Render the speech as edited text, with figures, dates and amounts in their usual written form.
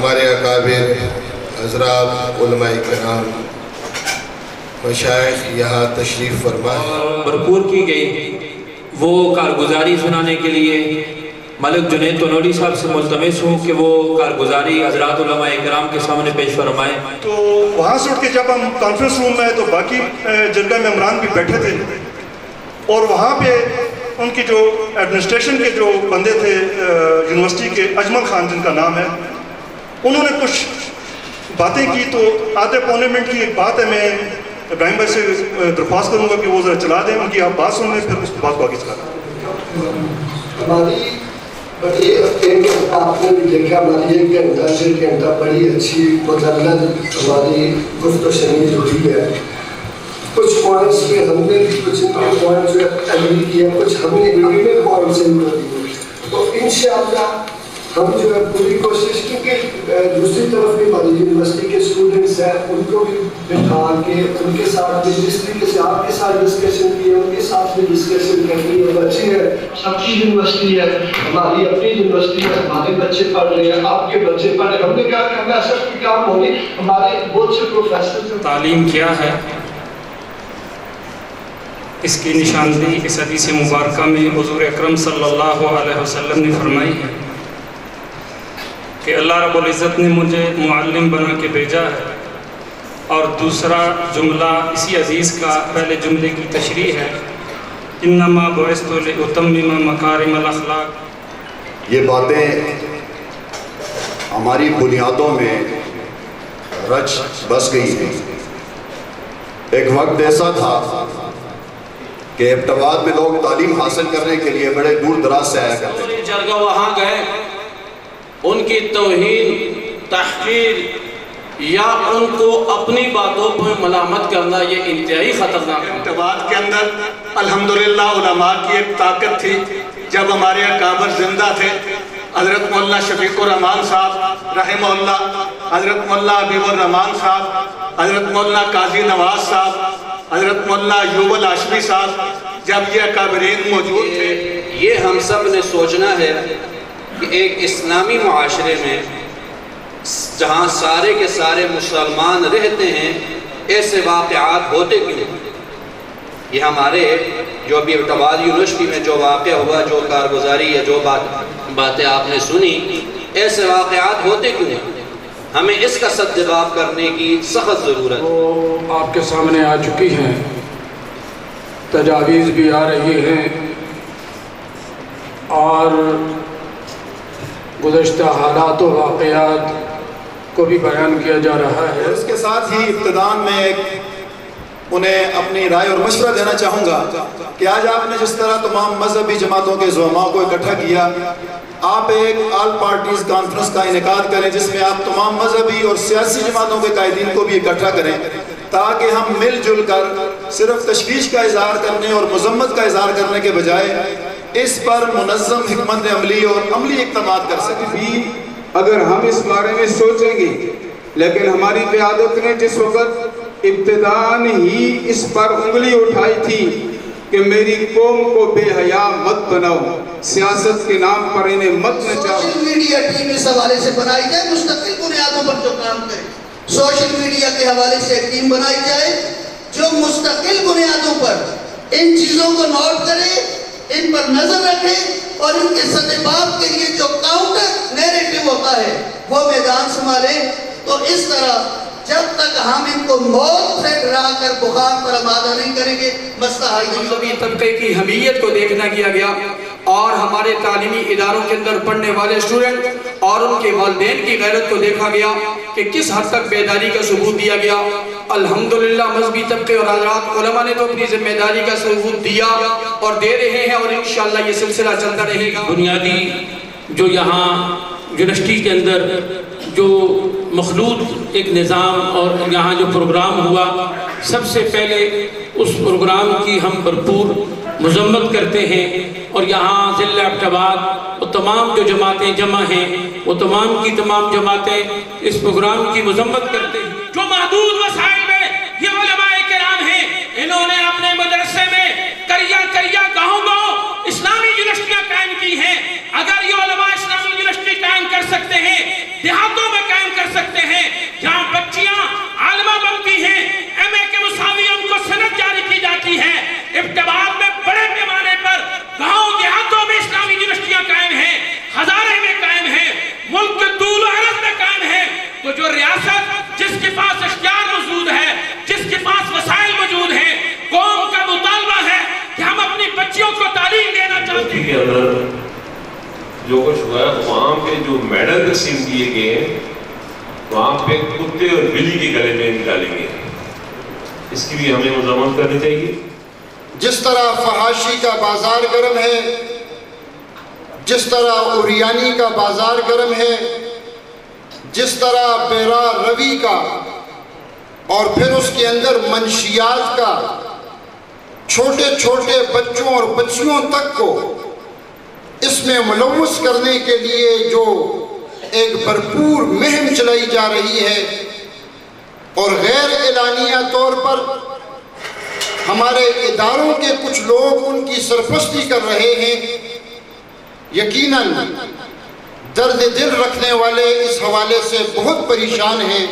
हमारे अकाबिर हज़रात उलमाए किराम मशाइख यहाँ तशरीफ़ फरमा भरपूर की गई, वो कारगुजारी सुनाने के लिए मलिक जुनैद तनोरी साहब से मुल्तमिस हूँ कि वो कारगुजारी हज़रात उलमाए किराम के सामने पेश फरमाएँ। तो वहाँ से उठ के जब हम कॉन्फ्रेंस रूम में तो बाकी जरगा मेम्बरान भी बैठे थे और वहाँ पे उनकी जो एडमिनिस्ट्रेशन के जो बंदे थे यूनिवर्सिटी के, अजमल खान जिनका नाम है, उन्होंने कुछ बातें की। तो आधे पौने मिनट की एक बात है, मैं इब्राहिम भाई से दरख्वास्त करूँगा कि वो ज़रा चला दें, उनकी आप बात सुन लें, फिर उस बात को आगे चला दें। आपने भी देखा हमारी 1 घंटा 1.5 घंटा बड़ी अच्छी मुतल्लल हमारी गुफ्त शनीद हुई है। कुछ पॉइंट्स पे हमने भी कुछ पॉइंट जो एग्री किया, कुछ हमने अपने पॉइंट्स इनको दिए। तो इंशाअल्लाह हम जो है पूरी कोशिश, क्योंकि दूसरी तरफ भी हमारी यूनिवर्सिटी के स्टूडेंट्स हैं, उनको भी बिठा के उनके साथ भी जिस तरीके से आपके साथ डिस्कशन की है उनके साथ भी डिस्कशन करनी है। बच्चे हैं, सबकी यूनिवर्सिटी है, हमारी अपनी यूनिवर्सिटी है, हमारे बच्चे पढ़ रहे हैं, आपके बच्चे पढ़ रहे हैं। हमने क्या करना है, सब काम होगी। हमारे बहुत से प्रोफेसर तालीम क्या है, इसकी निशानदेही इस हदीस मुबारक में हुज़ूर अकरम सल्लल्लाहु अलैहि वसल्लम ने फरमाई है कि अल्लाह रब्बुल इज़्ज़त ने मुझे मुअल्लिम बना के भेजा है। और दूसरा जुमला इसी अज़ीज़ का पहले जुमले की तशरीह है, इन्नमा बुइस्तु लिउतम्मिम मकारिमल अखलाक। ये बातें हमारी बुनियादों में रच बस गई हैं। एक वक्त ऐसा था कि इब्तदाअ में लोग तालीम हासिल करने के लिए बड़े दूर दराज से आया करते थे। जरगा वहाँ गए, उनकी तौहीन, तहकीर या उनको अपनी बातों पर मलामत करना ये इंतहाई ख़तरनाक है। इब्तदाअ के अंदर अल्हम्दुलिल्लाह उलमा की एक ताकत थी। जब हमारे अकाबर जिंदा थे, हज़रत मौलाना शफीकुर रहमान साहब रहमहुल्लाह, हज़रत मौलाना हबीबुर रहमान साहब, हज़रत मौलाना काजी नवाज साहब, हज़रत मौलाना अय्यूब हाशमी साहब, जब ये अकाबरीन मौजूद थे, ये हम सब ने सोचना है कि एक इस्लामी मुआशरे में जहाँ सारे के सारे मुसलमान रहते हैं, ऐसे वाक़यात होते क्यों? ये हमारे जो अभी इब्तदाअ यूनिवर्सिटी में जो वाक़या हुआ, जो कारगुजारी या जो बातें आपने सुनी, ऐसे वाक़यात होते क्यों? हमें इसका सद्जवाब करने की सख्त ज़रूरत है। वो आपके सामने आ चुकी हैं, तजावीज़ भी आ रही हैं और गुज़श्ता हालात व वाक़यात को भी बयान किया जा रहा है। और इसके साथ ही इब्तिदान में उन्हें अपनी राय और मशवरा देना चाहूँगा कि आज आपने जिस तरह तमाम मजहबी जमातों के ज़ुलमा को इकट्ठा किया, आप एक ऑल पार्टीज़ कॉन्फ्रेंस का इनेकाद करें जिसमें आप तमाम मजहबी और सियासी जमातों के कायदीन को भी इकट्ठा करें, ताकि हम मिलजुल कर सिर्फ तशवीश का इजहार करने और मजम्मत का इजहार करने के बजाय इस पर मुनज़्ज़म हिकमत अमली और अमली इक़्तिदाद कर सकें। अगर हम इस बारे में सोचेंगे, लेकिन हमारी क़यादत ने जिस वक़्त इब्तिदान ही इस पर उंगली उठाई थी कि मेरी कौम को बेहया मत बनाओ, सियासत के नाम पर इन्हें मत नचाओ। सोशल मीडिया टीम इस हवाले से बनाई जाए, मुस्तकिल बुनियादों पर जो काम करे। सोशल मीडिया के हवाले से एक टीम बनाई जाए जो मुस्तकिल बुनियादों पर इन चीज़ों को नोट करे, इन पर नजर रखे और इनके सद्बाब के लिए जो काउंटर नैरेटिव होता है वो मैदान संभाले। तो इस तरह जब तक हम इनको मौत से डरा कर बुखार पर आमादा नहीं करेंगे, मसला हल नहीं होगा। मज़हबी तबके की हमीयत को देखना किया गया और हमारे तालीमी इदारों के अंदर पढ़ने वाले स्टूडेंट और उनके वालिदैन की गैरत को देखा गया कि किस हद तक बेदारी का सबूत दिया गया। अल्हम्दुलिल्लाह मज़हबी तबके और हज़रात उलमा ने तो अपनी जिम्मेदारी का सबूत दिया और दे रहे हैं और इंशाअल्लाह ये सिलसिला चलता रहेगा। बुनियादी जो यहाँ यूनिवर्सिटी के अंदर जो मखलूत एक निज़ाम और यहाँ जो प्रोग्राम हुआ, सबसे पहले उस प्रोग्राम की हम भरपूर मजम्मत करते हैं और यहाँ ज़िला इब्तिदाअ और तमाम जो जमातें जमा हैं वो तमाम की तमाम जमातें इस प्रोग्राम की मजम्मत करते हैं। जो महदूद वसाइल में ये उलमाए किराम हैं, इन्होंने अपने मदरसे में करिया गाँव इस्लामी यूनिवर्सिटियाँ कायम की हैं। अगर ये उलमा इस्लामी यूनिवर्सिटी कायम कर सकते हैं, देहातों में कायम کے اندر جو کچھ ہوا ہے وہاں پہ جو میڈل تقسیم کیے گئے ہیں وہاں پہ کتے اور بلی کے گلے میں نکالے گئے ہیں، اس کی بھی ہمیں مذمت کرنی چاہیے۔ جس طرح فحاشی کا بازار گرم ہے، جس طرح اوریانی کا بازار گرم ہے، جس طرح بیرا روی کا اور پھر اس کے اندر منشیات کا چھوٹے چھوٹے بچوں اور بچیوں تک کو اس میں ملوث کرنے کے لیے جو ایک بھرپور مہم چلائی جا رہی ہے اور غیر اعلانیہ طور پر ہمارے اداروں کے کچھ لوگ ان کی سرپرستی کر رہے ہیں، یقیناً درد دل رکھنے والے اس حوالے سے بہت پریشان ہیں۔